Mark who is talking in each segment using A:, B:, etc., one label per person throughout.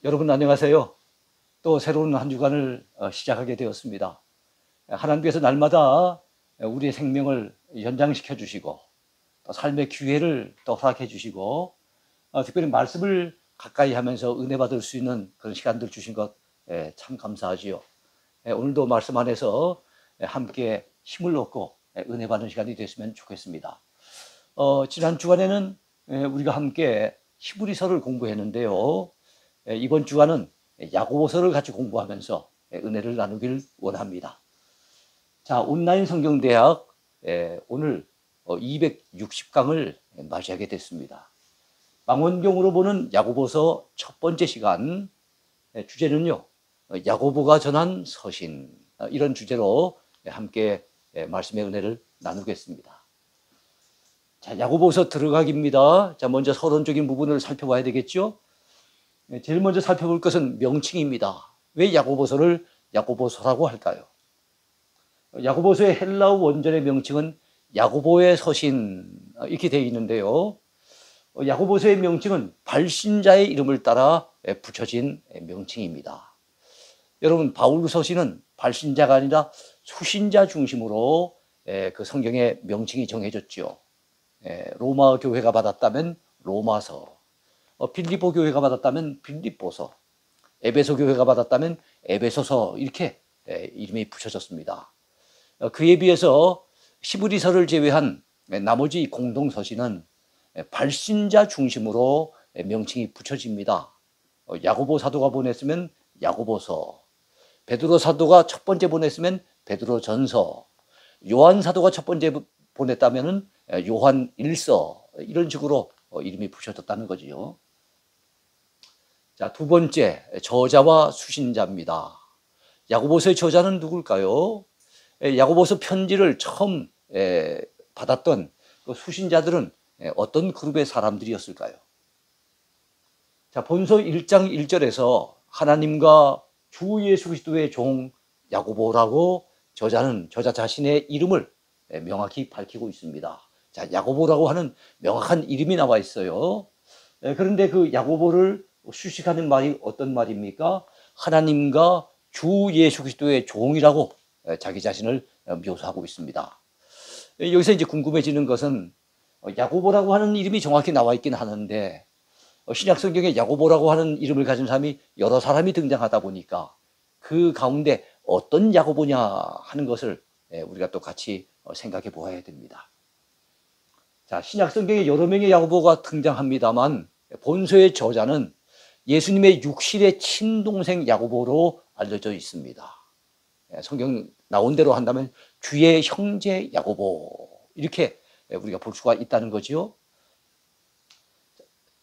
A: 여러분 안녕하세요. 또 새로운 한 주간을 시작하게 되었습니다. 하나님께서 날마다 우리의 생명을 연장시켜 주시고 또 삶의 기회를 또 허락해 주시고 특별히 말씀을 가까이 하면서 은혜 받을 수 있는 그런 시간들 주신 것 참 감사하지요. 오늘도 말씀 안에서 함께 힘을 얻고 은혜 받는 시간이 됐으면 좋겠습니다. 지난 주간에는 우리가 함께 히브리서를 공부했는데요. 이번 주간은 야고보서를 같이 공부하면서 은혜를 나누길 원합니다. 자, 온라인 성경대학 오늘 260강을 맞이하게 됐습니다. 망원경으로 보는 야고보서 첫 번째 시간, 주제는요, 야고보가 전한 서신, 이런 주제로 함께 말씀의 은혜를 나누겠습니다. 자, 야고보서 들어가기입니다. 자, 먼저 서론적인 부분을 살펴봐야 되겠죠. 제일 먼저 살펴볼 것은 명칭입니다. 왜 야고보서를 야고보서라고 할까요? 야고보서의 헬라어 원전의 명칭은 야고보의 서신, 이렇게 되어 있는데요. 야고보서의 명칭은 발신자의 이름을 따라 붙여진 명칭입니다. 여러분, 바울 서신은 발신자가 아니라 수신자 중심으로 그 성경의 명칭이 정해졌죠. 로마 교회가 받았다면 로마서, 빌립보 교회가 받았다면 빌립보서, 에베소 교회가 받았다면 에베소서, 이렇게 이름이 붙여졌습니다. 그에 비해서 히브리서를 제외한 나머지 공동서신은 발신자 중심으로 명칭이 붙여집니다. 야고보 사도가 보냈으면 야고보서, 베드로 사도가 첫 번째 보냈으면 베드로전서, 요한 사도가 첫 번째 보냈다면 요한 1서, 이런 식으로 이름이 붙여졌다는 거지요. 자, 두 번째, 저자와 수신자입니다. 야고보서의 저자는 누굴까요? 야고보서 편지를 처음 받았던 그 수신자들은 어떤 그룹의 사람들이었을까요? 자, 본서 1장 1절에서 하나님과 주 예수 그리스도의 종 야고보라고 저자 자신의 이름을 명확히 밝히고 있습니다. 자, 야고보라고 하는 명확한 이름이 나와 있어요. 그런데 그 야고보를 수식하는 말이 어떤 말입니까? 하나님과 주 예수 그리스도의 종이라고 자기 자신을 묘사하고 있습니다. 여기서 이제 궁금해지는 것은 야고보라고 하는 이름이 정확히 나와 있긴 하는데 신약 성경에 야고보라고 하는 이름을 가진 사람이 여러 사람이 등장하다 보니까 그 가운데 어떤 야고보냐 하는 것을 우리가 또 같이 생각해 보아야 됩니다. 자, 신약 성경에 여러 명의 야고보가 등장합니다만 본서의 저자는 예수님의 육실의 친동생 야고보로 알려져 있습니다. 성경 나온 대로 한다면 주의 형제 야고보, 이렇게 우리가 볼 수가 있다는 거지요.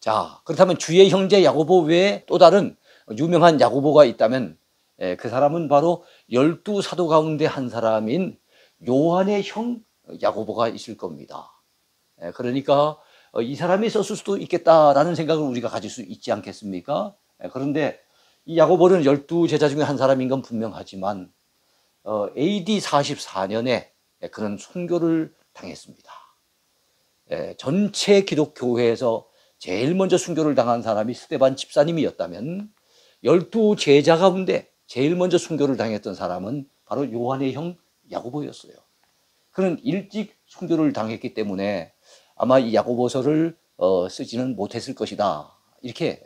A: 자, 그렇다면 주의 형제 야고보 외에 또 다른 유명한 야고보가 있다면 그 사람은 바로 12사도 가운데 한 사람인 요한의 형 야고보가 있을 겁니다. 그러니까 이 사람이 썼을 수도 있겠다라는 생각을 우리가 가질 수 있지 않겠습니까? 그런데 이 야고보는 12제자 중에 한 사람인 건 분명하지만 AD 44년에 그런 순교를 당했습니다. 전체 기독교회에서 제일 먼저 순교를 당한 사람이 스데반 집사님이었다면 12제자 가운데 제일 먼저 순교를 당했던 사람은 바로 요한의 형 야고보였어요. 그는 일찍 순교를 당했기 때문에 아마 이 야고보서를 쓰지는 못했을 것이다, 이렇게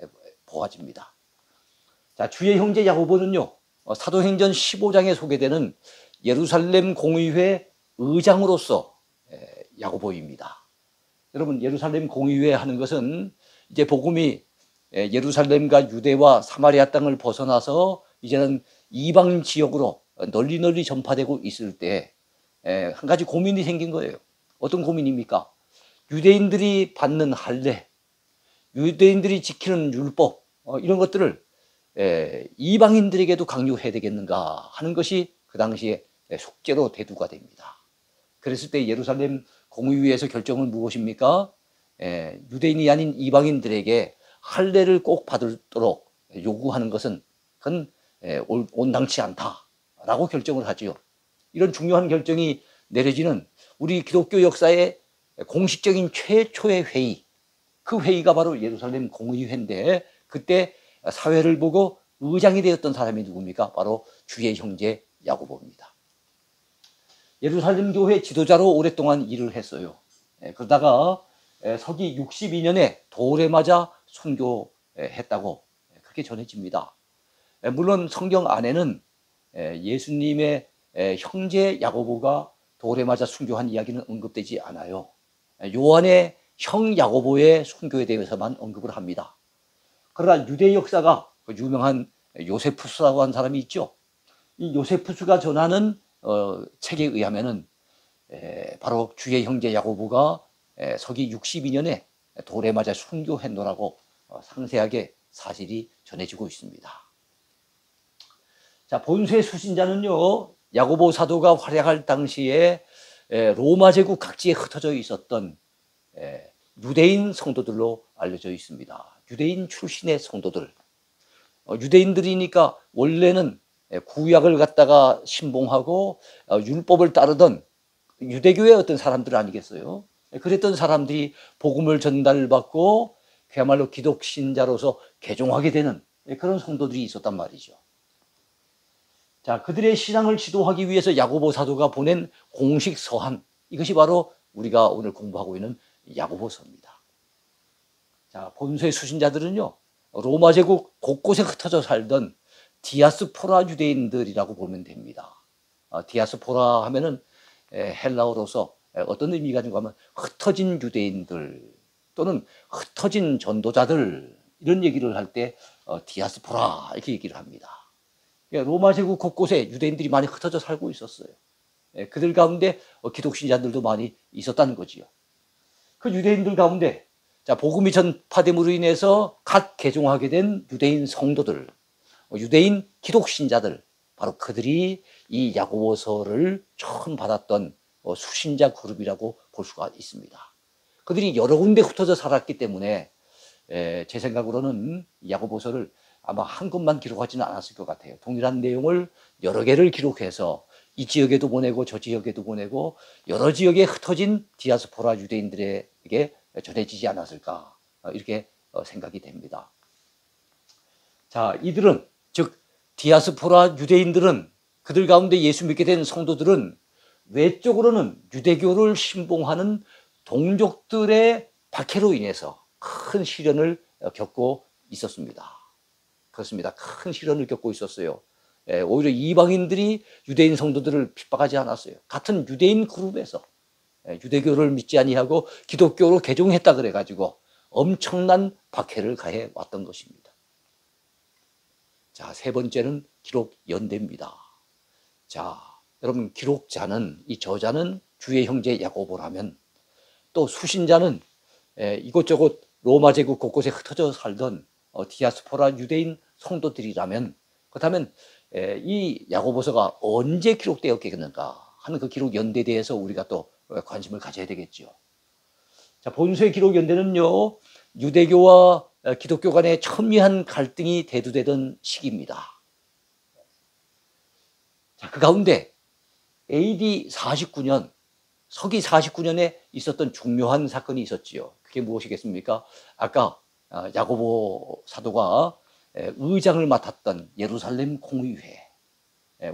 A: 보아집니다. 자, 주의 형제 야고보는요, 사도행전 15장에 소개되는 예루살렘 공의회 의장으로서 야고보입니다. 여러분, 예루살렘 공의회 하는 것은 이제 복음이 예루살렘과 유대와 사마리아 땅을 벗어나서 이제는 이방 지역으로 널리 전파되고 있을 때 한 가지 고민이 생긴 거예요. 어떤 고민입니까? 유대인들이 받는 할례, 유대인들이 지키는 율법, 이런 것들을 이방인들에게도 강요해야 되겠는가 하는 것이 그 당시에 숙제로 대두가 됩니다. 그랬을 때 예루살렘 공의회에서 결정은 무엇입니까? 유대인이 아닌 이방인들에게 할례를 꼭 받도록 요구하는 것은 그건 온당치 않다라고 결정을 하지요. 이런 중요한 결정이 내려지는 우리 기독교 역사의 공식적인 최초의 회의, 그 회의가 바로 예루살렘 공의회인데 그때 사회를 보고 의장이 되었던 사람이 누굽니까? 바로 주의 형제 야고보입니다. 예루살렘 교회 지도자로 오랫동안 일을 했어요. 그러다가 서기 62년에 돌에 맞아 순교했다고 그렇게 전해집니다. 물론 성경 안에는 예수님의 형제 야고보가 돌에 맞아 순교한 이야기는 언급되지 않아요. 요한의 형 야고보의 순교에 대해서만 언급을 합니다. 그러나 유대 역사가 유명한 요세푸스라고 하는 사람이 있죠. 이 요세푸스가 전하는 책에 의하면은 바로 주의 형제 야고보가 서기 62년에 돌에 맞아 순교했노라고 상세하게 사실이 전해지고 있습니다. 자, 본수의 수신자는요, 야고보 사도가 활약할 당시에 로마 제국 각지에 흩어져 있었던 유대인 성도들로 알려져 있습니다. 유대인 출신의 성도들. 유대인들이니까 원래는 구약을 갖다가 신봉하고 율법을 따르던 유대교의 어떤 사람들 아니겠어요? 그랬던 사람들이 복음을 전달받고 그야말로 기독신자로서 개종하게 되는 그런 성도들이 있었단 말이죠. 자, 그들의 신앙을 지도하기 위해서 야고보 사도가 보낸 공식 서한, 이것이 바로 우리가 오늘 공부하고 있는 야고보서입니다. 자, 본서의 수신자들은요, 로마 제국 곳곳에 흩어져 살던 디아스포라 유대인들이라고 보면 됩니다. 디아스포라 하면은 헬라어로서 어떤 의미가 있는가 하면 흩어진 유대인들 또는 흩어진 전도자들, 이런 얘기를 할 때 디아스포라 이렇게 얘기를 합니다. 로마 제국 곳곳에 유대인들이 많이 흩어져 살고 있었어요. 그들 가운데 기독신자들도 많이 있었다는 거지요. 그 유대인들 가운데 자, 복음이 전파됨으로 인해서 갓 개종하게 된 유대인 성도들, 유대인 기독신자들, 바로 그들이 이 야고보서를 처음 받았던 수신자 그룹이라고 볼 수가 있습니다. 그들이 여러 군데 흩어져 살았기 때문에 제 생각으로는 야고보서를 아마 한 것만 기록하지는 않았을 것 같아요. 동일한 내용을 여러 개를 기록해서 이 지역에도 보내고 저 지역에도 보내고 여러 지역에 흩어진 디아스포라 유대인들에게 전해지지 않았을까, 이렇게 생각이 됩니다. 자, 이들은, 즉 디아스포라 유대인들은, 그들 가운데 예수 믿게 된 성도들은 외적으로는 유대교를 신봉하는 동족들의 박해로 인해서 큰 시련을 겪고 있었습니다. 그렇습니다. 큰 시련을 겪고 있었어요. 오히려 이방인들이 유대인 성도들을 핍박하지 않았어요. 같은 유대인 그룹에서 유대교를 믿지 아니하고 기독교로 개종했다 그래가지고 엄청난 박해를 가해 왔던 것입니다. 자, 세 번째는 기록 연대입니다. 자, 여러분, 기록자는, 이 저자는 주의 형제 야고보라면, 또 수신자는 이곳저곳 로마 제국 곳곳에 흩어져 살던 디아스포라 유대인 성도들이라면, 그렇다면 이 야고보서가 언제 기록되었겠는가 하는 그 기록 연대에 대해서 우리가 또 관심을 가져야 되겠죠. 자, 본서의 기록 연대는요, 유대교와 기독교 간의 첨예한 갈등이 대두되던 시기입니다. 자, 그 가운데 AD 49년, 서기 49년에 있었던 중요한 사건이 있었지요. 그게 무엇이겠습니까? 아까 야고보 사도가 의장을 맡았던 예루살렘 공의회,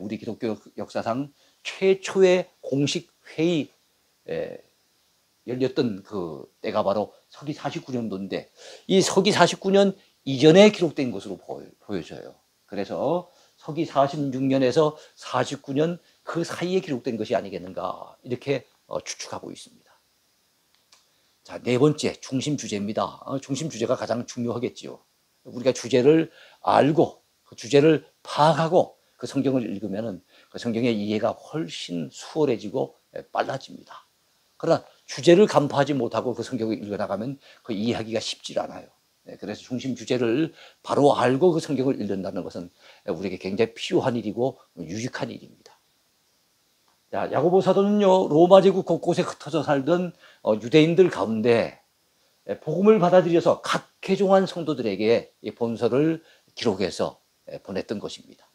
A: 우리 기독교 역사상 최초의 공식 회의 열렸던 그 때가 바로 서기 49년도인데, 이 서기 49년 이전에 기록된 것으로 보여져요. 그래서 서기 46년에서 49년 그 사이에 기록된 것이 아니겠는가, 이렇게 추측하고 있습니다. 자, 네 번째, 중심 주제입니다. 중심 주제가 가장 중요하겠지요. 우리가 주제를 알고 그 주제를 파악하고 그 성경을 읽으면은 그 성경의 이해가 훨씬 수월해지고 빨라집니다. 그러나 주제를 간파하지 못하고 그 성경을 읽어나가면 그 이해하기가 쉽지 않아요. 그래서 중심 주제를 바로 알고 그 성경을 읽는다는 것은 우리에게 굉장히 필요한 일이고 유익한 일입니다. 자, 야고보 사도는요, 로마 제국 곳곳에 흩어져 살던 유대인들 가운데 복음을 받아들여서 각 개종한 성도들에게 이 본서를 기록해서 보냈던 것입니다.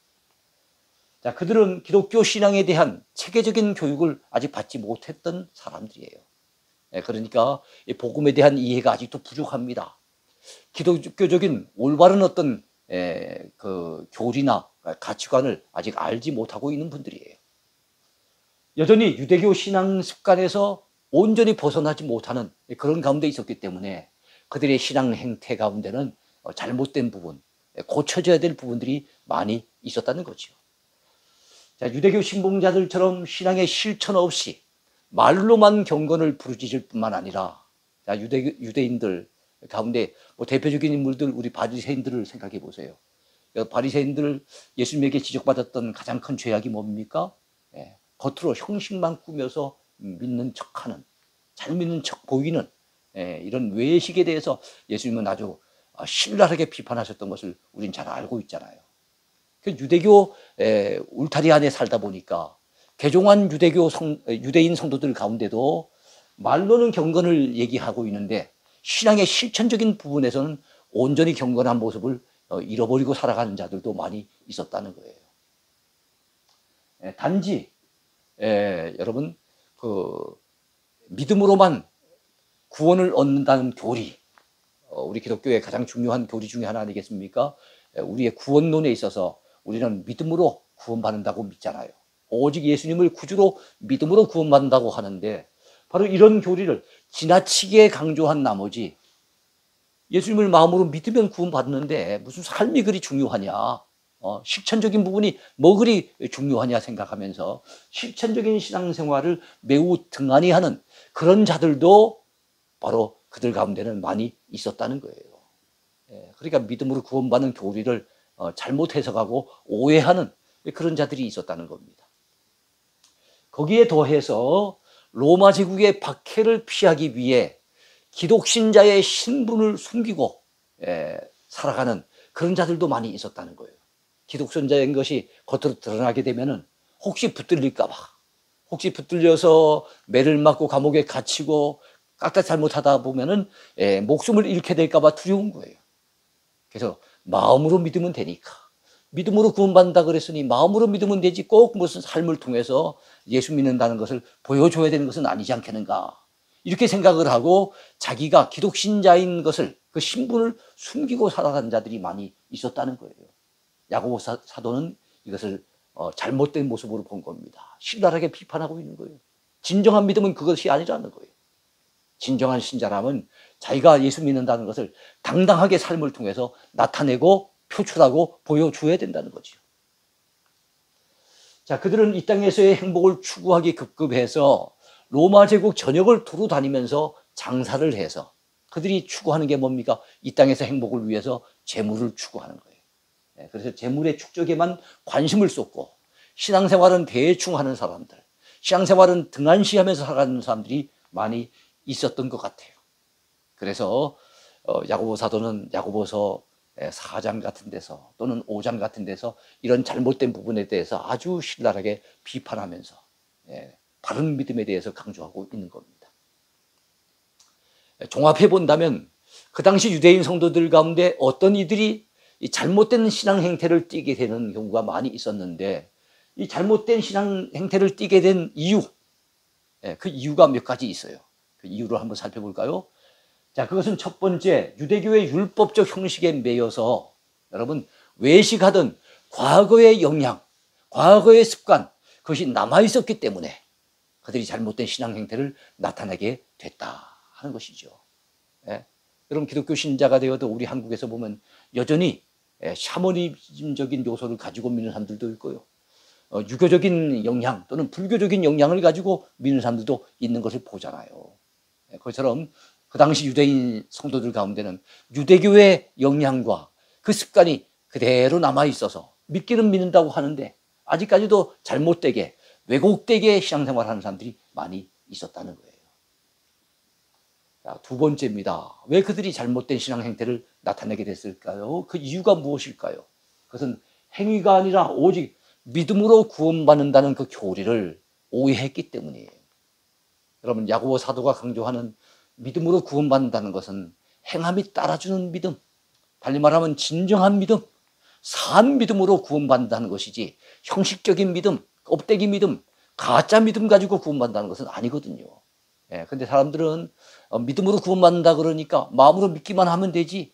A: 자, 그들은 기독교 신앙에 대한 체계적인 교육을 아직 받지 못했던 사람들이에요. 그러니까 이 복음에 대한 이해가 아직도 부족합니다. 기독교적인 올바른 어떤 그 교리나 가치관을 아직 알지 못하고 있는 분들이에요. 여전히 유대교 신앙 습관에서 온전히 벗어나지 못하는 그런 가운데 있었기 때문에 그들의 신앙 행태 가운데는 잘못된 부분, 고쳐져야 될 부분들이 많이 있었다는 거죠. 자, 유대교 신봉자들처럼 신앙의 실천 없이 말로만 경건을 부르짖을 뿐만 아니라, 자, 유대인들 가운데 대표적인 인물들, 우리 바리새인들을 생각해 보세요. 바리새인들, 예수님에게 지적받았던 가장 큰 죄악이 뭡니까? 겉으로 형식만 꾸며서 믿는 척하는, 잘 믿는 척 보이는 이런 외식에 대해서 예수님은 아주 신랄하게 비판하셨던 것을 우린 잘 알고 있잖아요. 유대교 울타리 안에 살다 보니까 개종한 유대인 성도들 가운데도 말로는 경건을 얘기하고 있는데 신앙의 실천적인 부분에서는 온전히 경건한 모습을 잃어버리고 살아가는 자들도 많이 있었다는 거예요. 단지 여러분 그 믿음으로만 구원을 얻는다는 교리, 우리 기독교의 가장 중요한 교리 중에 하나 아니겠습니까? 우리의 구원론에 있어서 우리는 믿음으로 구원받는다고 믿잖아요. 오직 예수님을 구주로 믿음으로 구원받는다고 하는데 바로 이런 교리를 지나치게 강조한 나머지 예수님을 마음으로 믿으면 구원받는데 무슨 삶이 그리 중요하냐, 실천적인 부분이 뭐 그리 중요하냐 생각하면서 실천적인 신앙생활을 매우 등한히 하는 그런 자들도 바로 그들 가운데는 많이 있었다는 거예요. 그러니까 믿음으로 구원받는 교리를 잘못 해석하고 오해하는 그런 자들이 있었다는 겁니다. 거기에 더해서 로마 제국의 박해를 피하기 위해 기독신자의 신분을 숨기고 살아가는 그런 자들도 많이 있었다는 거예요. 기독신자인 것이 겉으로 드러나게 되면은 혹시 붙들릴까 봐, 혹시 붙들려서 매를 맞고 감옥에 갇히고 까딱 잘못하다 보면은 목숨을 잃게 될까 봐 두려운 거예요. 그래서 마음으로 믿으면 되니까, 믿음으로 구원받는다 그랬으니 마음으로 믿으면 되지 꼭 무슨 삶을 통해서 예수 믿는다는 것을 보여줘야 되는 것은 아니지 않겠는가, 이렇게 생각을 하고 자기가 기독신자인 것을, 그 신분을 숨기고 살아가는 자들이 많이 있었다는 거예요. 야고보 사도는 이것을 잘못된 모습으로 본 겁니다. 신랄하게 비판하고 있는 거예요. 진정한 믿음은 그것이 아니라는 거예요. 진정한 신자라면 자기가 예수 믿는다는 것을 당당하게 삶을 통해서 나타내고 표출하고 보여줘야 된다는 거죠. 자, 그들은 이 땅에서의 행복을 추구하기 급급해서 로마 제국 전역을 두루 다니면서 장사를 해서 그들이 추구하는 게 뭡니까? 이 땅에서 행복을 위해서 재물을 추구하는 거예요. 그래서 재물의 축적에만 관심을 쏟고 신앙생활은 대충 하는 사람들, 신앙생활은 등한시하면서 살아가는 사람들이 많이 있었던 것 같아요. 그래서 야고보 사도는 야고보서 4장 같은 데서 또는 5장 같은 데서 이런 잘못된 부분에 대해서 아주 신랄하게 비판하면서 바른 믿음에 대해서 강조하고 있는 겁니다. 종합해 본다면 그 당시 유대인 성도들 가운데 어떤 이들이 이 잘못된 신앙 행태를 띠게 되는 경우가 많이 있었는데, 이 잘못된 신앙 행태를 띠게 된 이유, 그 이유가 몇 가지 있어요. 그 이유를 한번 살펴볼까요? 자, 그것은 첫 번째, 유대교의 율법적 형식에 매여서 여러분 외식하던 과거의 영향, 과거의 습관, 그것이 남아있었기 때문에 그들이 잘못된 신앙 행태를 나타내게 됐다 하는 것이죠. 여러분 기독교 신자가 되어도 우리 한국에서 보면 여전히 샤머니즘적인 요소를 가지고 믿는 사람들도 있고요, 유교적인 영향 또는 불교적인 영향을 가지고 믿는 사람들도 있는 것을 보잖아요. 그것처럼 그 당시 유대인 성도들 가운데는 유대교의 영향과 그 습관이 그대로 남아있어서 믿기는 믿는다고 하는데 아직까지도 잘못되게 왜곡되게 신앙생활하는 사람들이 많이 있었다는 거예요. 자, 두 번째입니다. 왜 그들이 잘못된 신앙 행태를 나타내게 됐을까요? 그 이유가 무엇일까요? 그것은 행위가 아니라 오직 믿음으로 구원받는다는 그 교리를 오해했기 때문이에요. 여러분 야고보 사도가 강조하는 믿음으로 구원받는다는 것은 행함이 따라주는 믿음, 달리 말하면 진정한 믿음, 산 믿음으로 구원받는다는 것이지 형식적인 믿음, 껍데기 믿음, 가짜 믿음 가지고 구원받는다는 것은 아니거든요. 근데 사람들은 믿음으로 구원받는다 그러니까 마음으로 믿기만 하면 되지,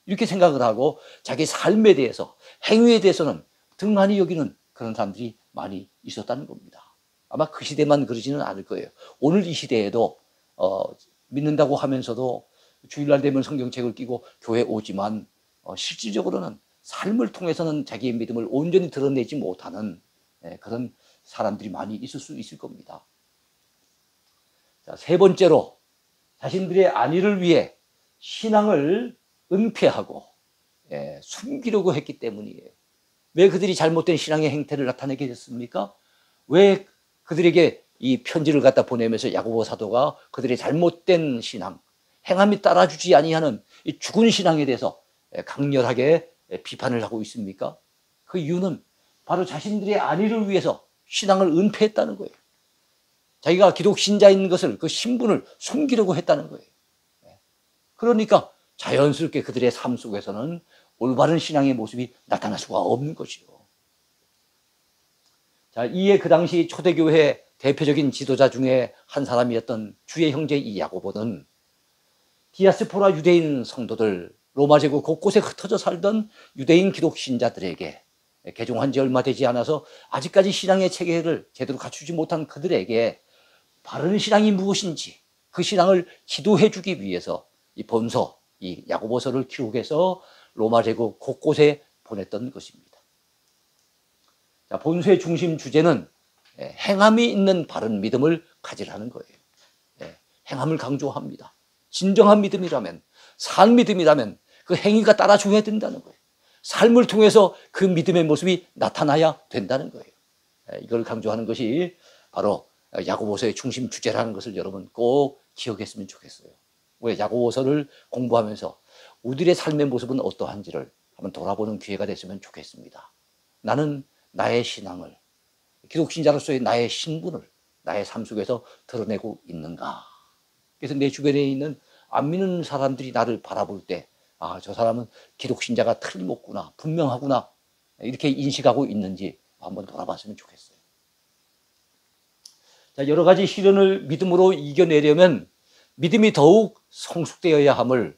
A: 이렇게 생각을 하고 자기 삶에 대해서, 행위에 대해서는 등한히 여기는 그런 사람들이 많이 있었다는 겁니다. 아마 그 시대만 그러지는 않을 거예요. 오늘 이 시대에도 믿는다고 하면서도 주일날 되면 성경책을 끼고 교회 오지만 실질적으로는 삶을 통해서는 자기의 믿음을 온전히 드러내지 못하는 그런 사람들이 많이 있을 수 있을 겁니다. 자, 세 번째로 자신들의 안위를 위해 신앙을 은폐하고 숨기려고 했기 때문이에요. 왜 그들이 잘못된 신앙의 행태를 나타내게 됐습니까? 왜 그들에게 이 편지를 갖다 보내면서 야고보 사도가 그들의 잘못된 신앙, 행함이 따라주지 아니하는 이 죽은 신앙에 대해서 강렬하게 비판을 하고 있습니까? 그 이유는 바로 자신들의 안위를 위해서 신앙을 은폐했다는 거예요. 자기가 기독 신자인 것을, 그 신분을 숨기려고 했다는 거예요. 그러니까 자연스럽게 그들의 삶 속에서는 올바른 신앙의 모습이 나타날 수가 없는 것이죠. 자, 이에 그 당시 초대교회 대표적인 지도자 중에 한 사람이었던 주의 형제 이 야고보는 디아스포라 유대인 성도들, 로마 제국 곳곳에 흩어져 살던 유대인 기독 신자들에게, 개종한 지 얼마 되지 않아서 아직까지 신앙의 체계를 제대로 갖추지 못한 그들에게 바른 신앙이 무엇인지 그 신앙을 지도해 주기 위해서 이 본서, 이 야고보서를 기록해서 로마 제국 곳곳에 보냈던 것입니다. 자, 본서의 중심 주제는 행함이 있는 바른 믿음을 가지라는 거예요. 행함을 강조합니다. 진정한 믿음이라면, 산 믿음이라면 그 행위가 따라줘야 된다는 거예요. 삶을 통해서 그 믿음의 모습이 나타나야 된다는 거예요. 이걸 강조하는 것이 바로 야고보서의 중심 주제라는 것을 여러분 꼭 기억했으면 좋겠어요. 우리 야고보서를 공부하면서 우리의 삶의 모습은 어떠한지를 한번 돌아보는 기회가 됐으면 좋겠습니다. 나는 나의 신앙을, 기독신자로서의 나의 신분을 나의 삶 속에서 드러내고 있는가? 그래서 내 주변에 있는 안 믿는 사람들이 나를 바라볼 때, 아, 저 사람은 기독신자가 틀림없구나, 분명하구나, 이렇게 인식하고 있는지 한번 돌아봤으면 좋겠어요. 자, 여러 가지 시련을 믿음으로 이겨내려면 믿음이 더욱 성숙되어야 함을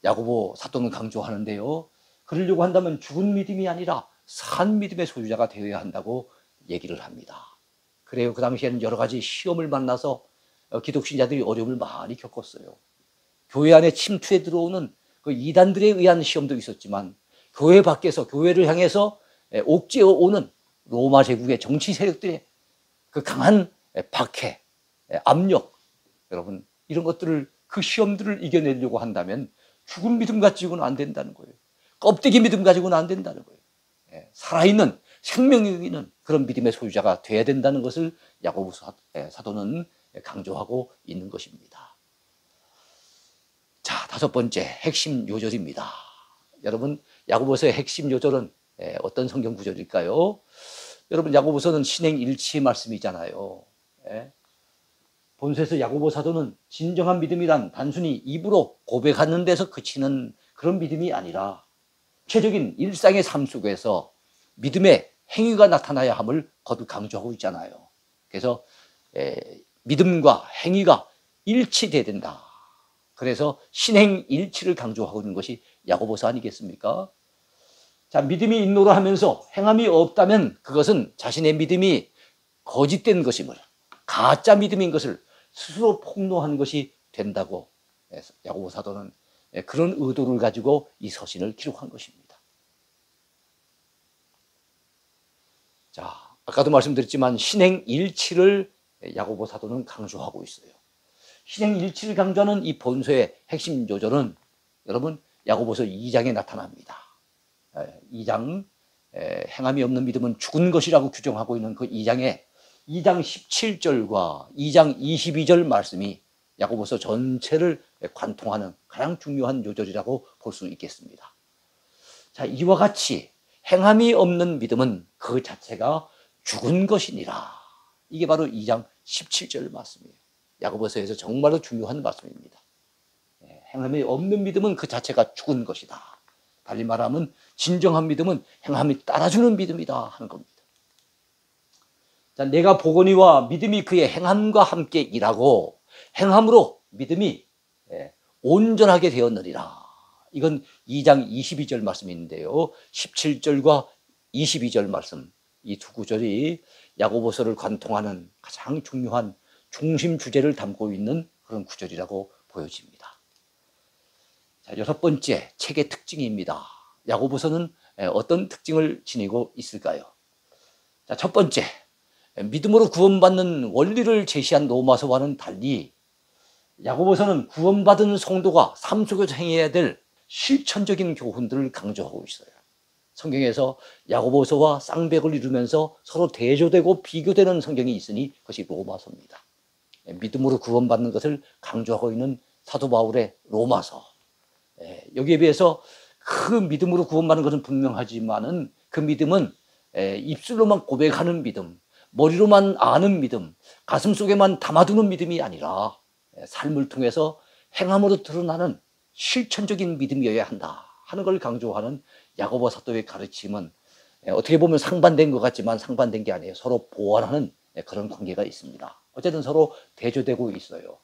A: 야고보 사도는 강조하는데요. 그러려고 한다면 죽은 믿음이 아니라 산 믿음의 소유자가 되어야 한다고 얘기를 합니다. 그래요. 그 당시에는 여러 가지 시험을 만나서 기독신자들이 어려움을 많이 겪었어요. 교회 안에 침투해 들어오는 그 이단들에 의한 시험도 있었지만 교회 밖에서, 교회를 향해서 옥죄어 오는 로마 제국의 정치 세력들의 그 강한 박해, 압력, 여러분 이런 것들을, 그 시험들을 이겨내려고 한다면 죽은 믿음 가지고는 안 된다는 거예요. 껍데기 믿음 가지고는 안 된다는 거예요. 살아있는 생명이 있는 그런 믿음의 소유자가 돼야 된다는 것을 야고보 사도는 강조하고 있는 것입니다. 자, 다섯 번째 핵심 요절입니다. 여러분, 야고보서의 핵심 요절은 어떤 성경 구절일까요? 여러분, 야고보서는 신행일치의 말씀이잖아요. 본서에서 야고보 사도는 진정한 믿음이란 단순히 입으로 고백하는 데서 그치는 그런 믿음이 아니라 구체적인 일상의 삶 속에서 믿음의 행위가 나타나야 함을 거듭 강조하고 있잖아요. 그래서 믿음과 행위가 일치돼야 된다. 그래서 신행일치를 강조하고 있는 것이 야고보서 아니겠습니까? 자, 믿음이 있노라 하면서 행함이 없다면 그것은 자신의 믿음이 거짓된 것임을, 가짜 믿음인 것을 스스로 폭로하는 것이 된다고 야고보 사도는 그런 의도를 가지고 이 서신을 기록한 것입니다. 자, 아까도 말씀드렸지만 신행일치를 야고보 사도는 강조하고 있어요. 신행일치를 강조하는 이 본서의 핵심 요절은 여러분 야고보서 2장에 나타납니다. 2장, 행함이 없는 믿음은 죽은 것이라고 규정하고 있는 그 2장에 2장 17절과 2장 22절 말씀이 야고보서 전체를 관통하는 가장 중요한 요절이라고 볼 수 있겠습니다. 자, 이와 같이 행함이 없는 믿음은 그 자체가 죽은 것이니라. 이게 바로 2장 17절 말씀이에요. 야고보서에서 정말로 중요한 말씀입니다. 행함이 없는 믿음은 그 자체가 죽은 것이다. 달리 말하면 진정한 믿음은 행함이 따라주는 믿음이다 하는 겁니다. 자, 내가 보거니와 믿음이 그의 행함과 함께 일하고 행함으로 믿음이 온전하게 되었느니라. 이건 2장 22절 말씀인데요. 17절과 22절 말씀, 이 두 구절이 야고보서를 관통하는 가장 중요한 중심 주제를 담고 있는 그런 구절이라고 보여집니다. 자, 여섯 번째 책의 특징입니다. 야고보서는 어떤 특징을 지니고 있을까요? 자, 첫 번째, 믿음으로 구원받는 원리를 제시한 로마서와는 달리 야고보서는 구원받은 성도가 삶 속에서 행해야 될 실천적인 교훈들을 강조하고 있어요. 성경에서 야고보서와 쌍벽을 이루면서 서로 대조되고 비교되는 성경이 있으니 그것이 로마서입니다. 믿음으로 구원받는 것을 강조하고 있는 사도 바울의 로마서. 여기에 비해서 그 믿음으로 구원받는 것은 분명하지만은 그 믿음은 입술로만 고백하는 믿음, 머리로만 아는 믿음, 가슴속에만 담아두는 믿음이 아니라 삶을 통해서 행함으로 드러나는 실천적인 믿음이어야 한다 하는 걸 강조하는 야고보 사도의 가르침은 어떻게 보면 상반된 것 같지만 상반된 게 아니에요. 서로 보완하는 그런 관계가 있습니다. 어쨌든 서로 대조되고 있어요.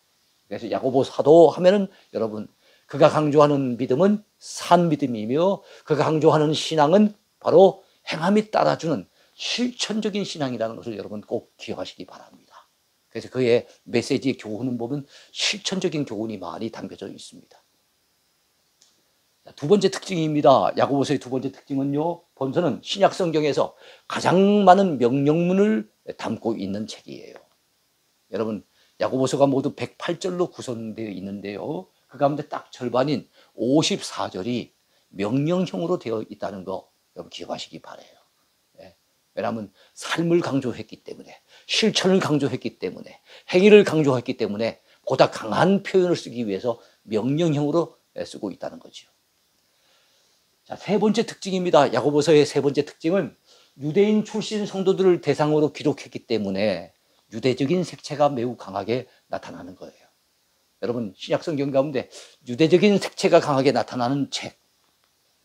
A: 그래서 야고보 사도 하면은 여러분, 그가 강조하는 믿음은 산 믿음이며 그가 강조하는 신앙은 바로 행함이 따라주는 실천적인 신앙이라는 것을 여러분 꼭 기억하시기 바랍니다. 그래서 그의 메시지의 교훈은 보면 실천적인 교훈이 많이 담겨져 있습니다. 두 번째 특징입니다. 야고보서의 두 번째 특징은요, 본서는 신약 성경에서 가장 많은 명령문을 담고 있는 책이에요. 여러분, 야고보서가 모두 108절로 구성되어 있는데요, 그 가운데 딱 절반인 54절이 명령형으로 되어 있다는 거 여러분 기억하시기 바라요. 왜냐하면 삶을 강조했기 때문에, 실천을 강조했기 때문에, 행위를 강조했기 때문에 보다 강한 표현을 쓰기 위해서 명령형으로 쓰고 있다는 거죠. 자, 세 번째 특징입니다. 야고보서의 세 번째 특징은 유대인 출신 성도들을 대상으로 기록했기 때문에 유대적인 색채가 매우 강하게 나타나는 거예요. 여러분, 신약 성경 가운데 유대적인 색채가 강하게 나타나는 책,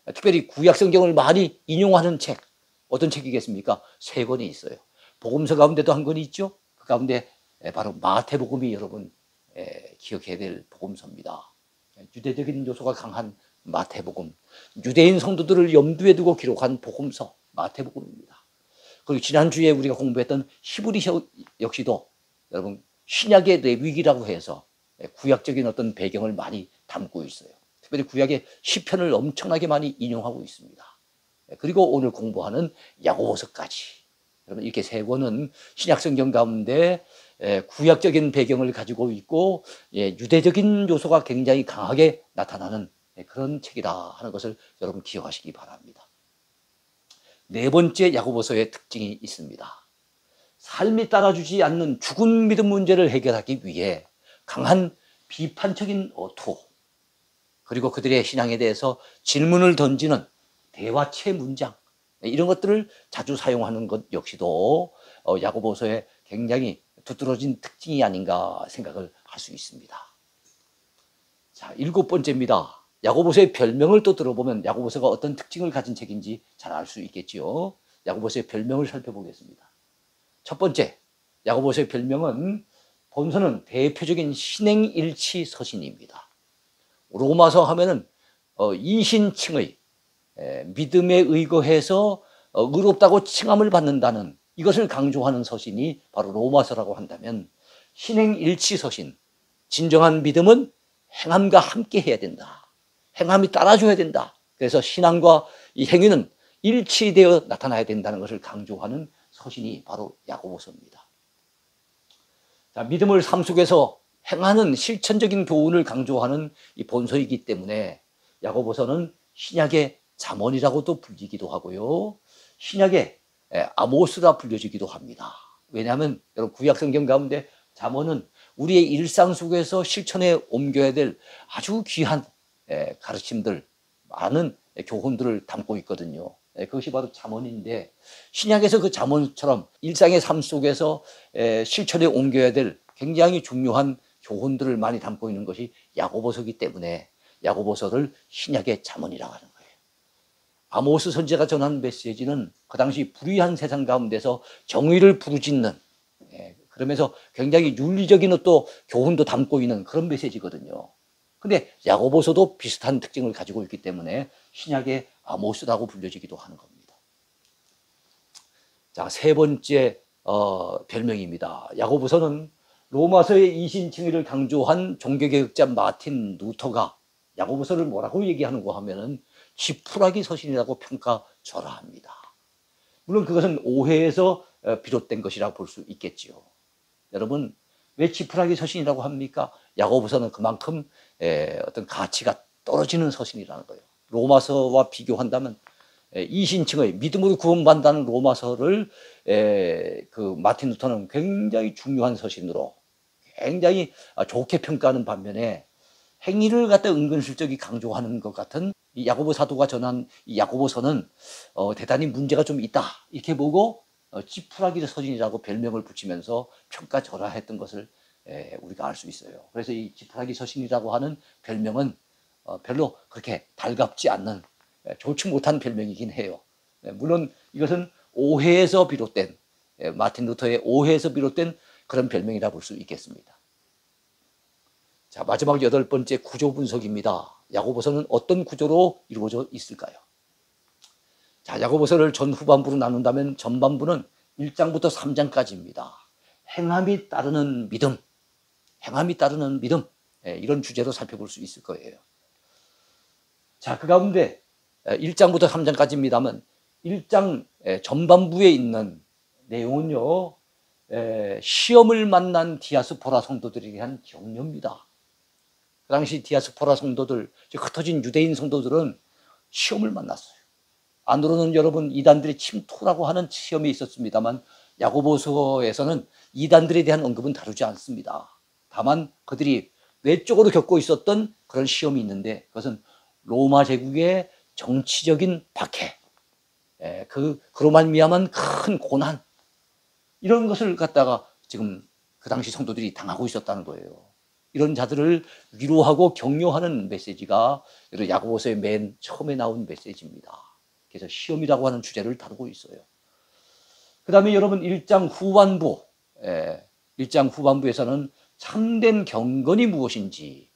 A: 특별히 구약 성경을 많이 인용하는 책, 어떤 책이겠습니까? 세 권이 있어요. 복음서 가운데도 한 권이 있죠. 그 가운데 바로 마태복음이 여러분 기억해야 될 복음서입니다. 유대적인 요소가 강한 마태복음, 유대인 성도들을 염두에 두고 기록한 복음서 마태복음입니다. 그리고 지난주에 우리가 공부했던 히브리서 역시도 여러분 신약의 레위기라고 해서 구약적인 어떤 배경을 많이 담고 있어요. 특별히 구약의 시편을 엄청나게 많이 인용하고 있습니다. 그리고 오늘 공부하는 야고보서까지, 여러분 이렇게 세 권은 신약 성경 가운데 구약적인 배경을 가지고 있고 유대적인 요소가 굉장히 강하게 나타나는 그런 책이다 하는 것을 여러분 기억하시기 바랍니다. 네 번째 야고보서의 특징이 있습니다. 삶이 따라주지 않는 죽은 믿음 문제를 해결하기 위해 강한 비판적인 어투, 그리고 그들의 신앙에 대해서 질문을 던지는 대화체 문장, 이런 것들을 자주 사용하는 것 역시도 야고보서의 굉장히 두드러진 특징이 아닌가 생각을 할 수 있습니다. 자, 일곱 번째입니다. 야고보서의 별명을 또 들어보면 야고보서가 어떤 특징을 가진 책인지 잘 알 수 있겠지요. 야고보서의 별명을 살펴보겠습니다. 첫 번째, 야고보서의 별명은 본서는 대표적인 신행일치 서신입니다. 로마서 하면은 이신칭의 믿음에 의거해서 의롭다고 칭함을 받는다는 이것을 강조하는 서신이 바로 로마서라고 한다면, 신행일치 서신, 진정한 믿음은 행함과 함께 해야 된다. 행함이 따라줘야 된다. 그래서 신앙과 이 행위는 일치되어 나타나야 된다는 것을 강조하는 서신이 바로 야고보서입니다. 자, 믿음을 삶 속에서 행하는 실천적인 교훈을 강조하는 이 본서이기 때문에 야고보서는 신약의 잠언이라고도 불리기도 하고요, 신약의 아모스라 불려지기도 합니다. 왜냐하면 여러분 구약 성경 가운데 잠언은 우리의 일상 속에서 실천에 옮겨야 될 아주 귀한 가르침들, 많은 교훈들을 담고 있거든요. 그것이 바로 잠언인데, 신약에서 그 잠언처럼 일상의 삶 속에서 실천에 옮겨야 될 굉장히 중요한 교훈들을 많이 담고 있는 것이 야고보서이기 때문에 야고보서를 신약의 잠언이라고 하는 거예요. 아모스 선지자가 전한 메시지는 그 당시 불의한 세상 가운데서 정의를 부르짖는, 그러면서 굉장히 윤리적인 또 교훈도 담고 있는 그런 메시지거든요. 근데 야고보서도 비슷한 특징을 가지고 있기 때문에 신약의 아모스라고 불려지기도 하는 겁니다. 자, 세 번째 별명입니다. 야고보서는 로마서의 이신칭의를 강조한 종교개혁자 마틴 루터가 야고보서를 뭐라고 얘기하는가 하면은 지푸라기 서신이라고 평가절하합니다. 물론 그것은 오해에서 비롯된 것이라고 볼 수 있겠지요. 여러분, 왜 지푸라기 서신이라고 합니까? 야고보서는 그만큼 어떤 가치가 떨어지는 서신이라는 거예요. 로마서와 비교한다면 이신칭의 믿음으로 구원받는다는 로마서를 그 마틴 루터는 굉장히 중요한 서신으로 굉장히 좋게 평가하는 반면에 행위를 갖다 은근슬쩍이 강조하는 것 같은 이 야고보 사도가 전한 이 야고보서는 대단히 문제가 좀 있다 이렇게 보고 지푸라기 서신이라고 별명을 붙이면서 평가절하했던 것을 우리가 알 수 있어요. 그래서 이 지푸라기 서신이라고 하는 별명은 별로 그렇게 달갑지 않는 좋지 못한 별명이긴 해요. 물론 이것은 오해에서 비롯된 마틴 루터의 오해에서 비롯된 그런 별명이라 볼 수 있겠습니다. 자, 마지막 여덟 번째 구조 분석입니다. 야고보서는 어떤 구조로 이루어져 있을까요? 자, 야고보서를 전 후반부로 나눈다면 전반부는 1장부터 3장까지입니다. 행함이 따르는 믿음, 행함이 따르는 믿음, 이런 주제로 살펴볼 수 있을 거예요. 자, 그 가운데 1장부터 3장까지입니다만 1장 전반부에 있는 내용은요, 시험을 만난 디아스포라 성도들에 대한 격려입니다. 그 당시 디아스포라 성도들, 흩어진 유대인 성도들은 시험을 만났어요. 안으로는 여러분 이단들의 침투라고 하는 시험이 있었습니다만 야고보서에서는 이단들에 대한 언급은 다루지 않습니다. 다만 그들이 외적으로 겪고 있었던 그런 시험이 있는데 그것은 로마 제국의 정치적인 박해, 그로 말미암은 큰 고난, 이런 것을 갖다가 지금 그 당시 성도들이 당하고 있었다는 거예요. 이런 자들을 위로하고 격려하는 메시지가 야고보서의 맨 처음에 나온 메시지입니다. 그래서 시험이라고 하는 주제를 다루고 있어요. 그 다음에 여러분 1장 후반부, 1장 후반부에서는 참된 경건이 무엇인지,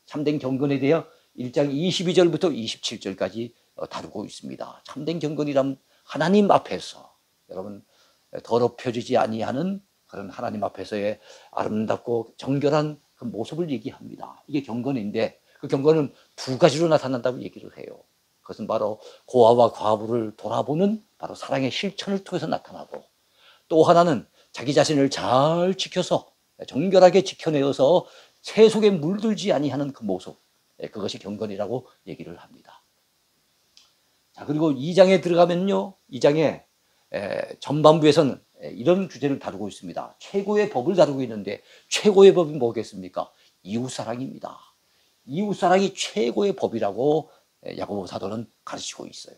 A: 참된 경건에 대해 1장 22절부터 27절까지 다루고 있습니다. 참된 경건이란 하나님 앞에서 여러분 더럽혀지지 아니하는 그런 하나님 앞에서의 아름답고 정결한 그 모습을 얘기합니다. 이게 경건인데 그 경건은 두 가지로 나타난다고 얘기를 해요. 그것은 바로 고아와 과부를 돌아보는 바로 사랑의 실천을 통해서 나타나고, 또 하나는 자기 자신을 잘 지켜서 정결하게 지켜내어서 새 속에 물들지 아니하는 그 모습, 그것이 경건이라고 얘기를 합니다. 자, 그리고 2장에 들어가면요, 2장에 전반부에서는 이런 주제를 다루고 있습니다. 최고의 법을 다루고 있는데 최고의 법이 뭐겠습니까? 이웃사랑입니다. 이웃사랑이 최고의 법이라고 야고보 사도는 가르치고 있어요.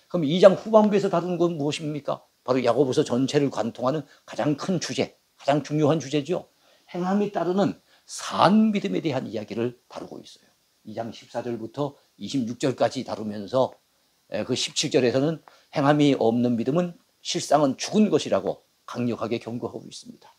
A: 그럼 2장 후반부에서 다루는 건 무엇입니까? 바로 야고보서 전체를 관통하는 가장 큰 주제, 가장 중요한 주제죠. 행함이 따르는 산 믿음에 대한 이야기를 다루고 있어요. 2장 14절부터 26절까지 다루면서 그 17절에서는 행함이 없는 믿음은 실상은 죽은 것이라고 강력하게 경고하고 있습니다.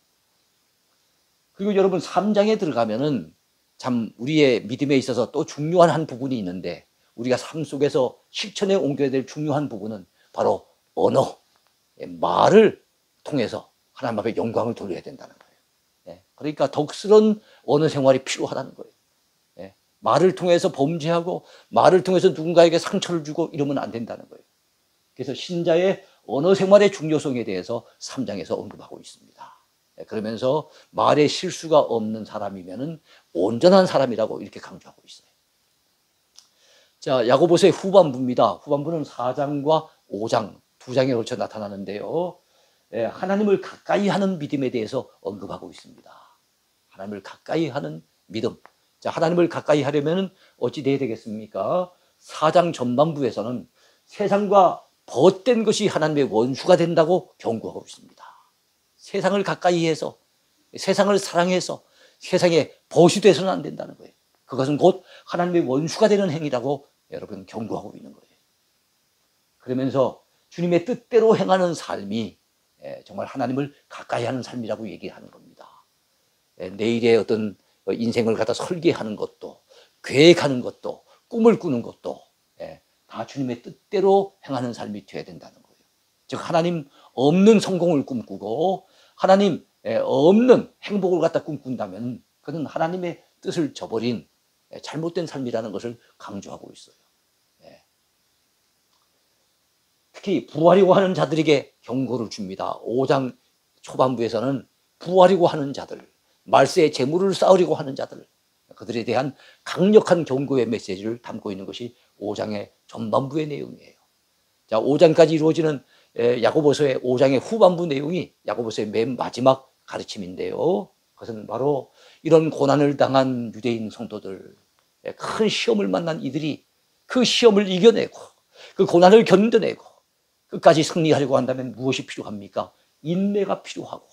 A: 그리고 여러분 3장에 들어가면은 참 우리의 믿음에 있어서 또 중요한 한 부분이 있는데, 우리가 삶 속에서 실천에 옮겨야 될 중요한 부분은 바로 언어, 말을 통해서 하나님 앞에 영광을 돌려야 된다는 거예요. 그러니까 덕스러운 언어 생활이 필요하다는 거예요. 말을 통해서 범죄하고 말을 통해서 누군가에게 상처를 주고 이러면 안 된다는 거예요. 그래서 신자의 언어 생활의 중요성에 대해서 3장에서 언급하고 있습니다. 그러면서 말에 실수가 없는 사람이면은 온전한 사람이라고 이렇게 강조하고 있어요. 자, 야고보서의 후반부입니다. 후반부는 4장과 5장, 두 장에 걸쳐 나타나는데요. 하나님을 가까이 하는 믿음에 대해서 언급하고 있습니다. 하나님을 가까이 하는 믿음. 자, 하나님을 가까이 하려면 어찌 돼야 되겠습니까? 4장 전반부에서는 세상과 벗된 것이 하나님의 원수가 된다고 경고하고 있습니다. 세상을 가까이 해서, 세상을 사랑해서 세상에 버시돼서는 안 된다는 거예요. 그것은 곧 하나님의 원수가 되는 행위라고 여러분 경고하고 있는 거예요. 그러면서 주님의 뜻대로 행하는 삶이 정말 하나님을 가까이 하는 삶이라고 얘기하는 겁니다. 내일의 어떤 인생을 갖다 설계하는 것도, 계획하는 것도 꿈을 꾸는 것도 다 주님의 뜻대로 행하는 삶이 되어야 된다는 거예요. 즉 하나님 없는 성공을 꿈꾸고 하나님 없는 행복을 갖다 꿈꾼다면 그는 하나님의 뜻을 저버린 잘못된 삶이라는 것을 강조하고 있어요. 특히 부하려고 하는 자들에게 경고를 줍니다. 5장 초반부에서는 부하려고 하는 자들, 말세의 재물을 쌓으려고 하는 자들, 그들에 대한 강력한 경고의 메시지를 담고 있는 것이 5장의 전반부의 내용이에요. 자, 5장까지 이루어지는 야고보서의 5장의 후반부 내용이 야고보서의 맨 마지막 가르침인데요. 그것은 바로 이런 고난을 당한 유대인 성도들, 큰 시험을 만난 이들이 그 시험을 이겨내고 그 고난을 견뎌내고 끝까지 승리하려고 한다면 무엇이 필요합니까? 인내가 필요하고,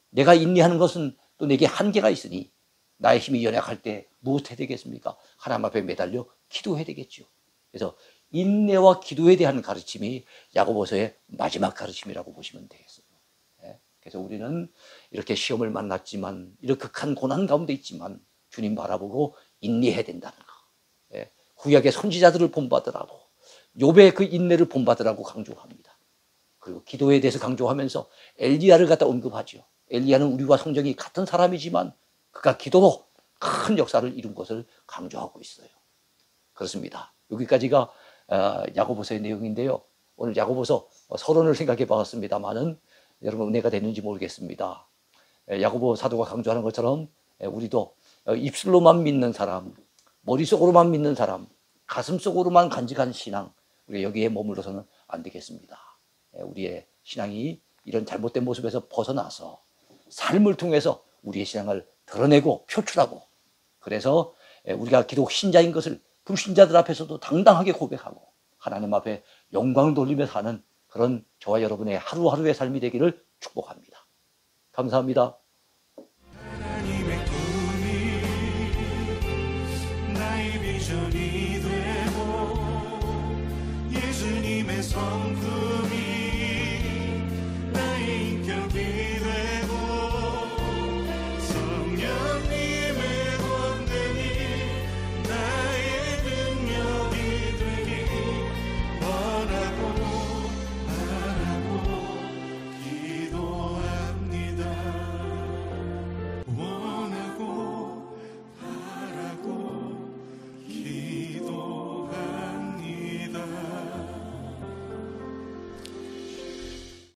A: 내가 인내하는 것은 또 내게 한계가 있으니 나의 힘이 연약할 때 무엇해야 되겠습니까? 하나님 앞에 매달려 기도해야 되겠죠. 그래서 인내와 기도에 대한 가르침이 야고보서의 마지막 가르침이라고 보시면 되겠어요. 그래서 우리는 이렇게 시험을 만났지만, 이렇게 극한 고난 가운데 있지만 주님 바라보고 인내해야 된다는 거. 구약의 선지자들을 본받으라고, 욥의 그 인내를 본받으라고 강조합니다. 그리고 기도에 대해서 강조하면서 엘리야를 갖다 언급하죠. 엘리야는 우리와 성정이 같은 사람이지만 그가 기도로 큰 역사를 이룬 것을 강조하고 있어요. 그렇습니다. 여기까지가 야고보서의 내용인데요. 오늘 야고보서 서론을 생각해 봤습니다만은 여러분 은혜가 됐는지 모르겠습니다. 야고보 사도가 강조하는 것처럼 우리도 입술로만 믿는 사람, 머릿속으로만 믿는 사람, 가슴속으로만 간직한 신앙, 우리 여기에 머물러서는 안 되겠습니다. 우리의 신앙이 이런 잘못된 모습에서 벗어나서 삶을 통해서 우리의 신앙을 드러내고 표출하고, 그래서 우리가 기독 신자인 것을 불신자들 앞에서도 당당하게 고백하고 하나님 앞에 영광을 돌리며 사는 그런 저와 여러분의 하루하루의 삶이 되기를 축복합니다. 감사합니다. 하나님의 꿈이 나의 비전이 되고 예수님의 성품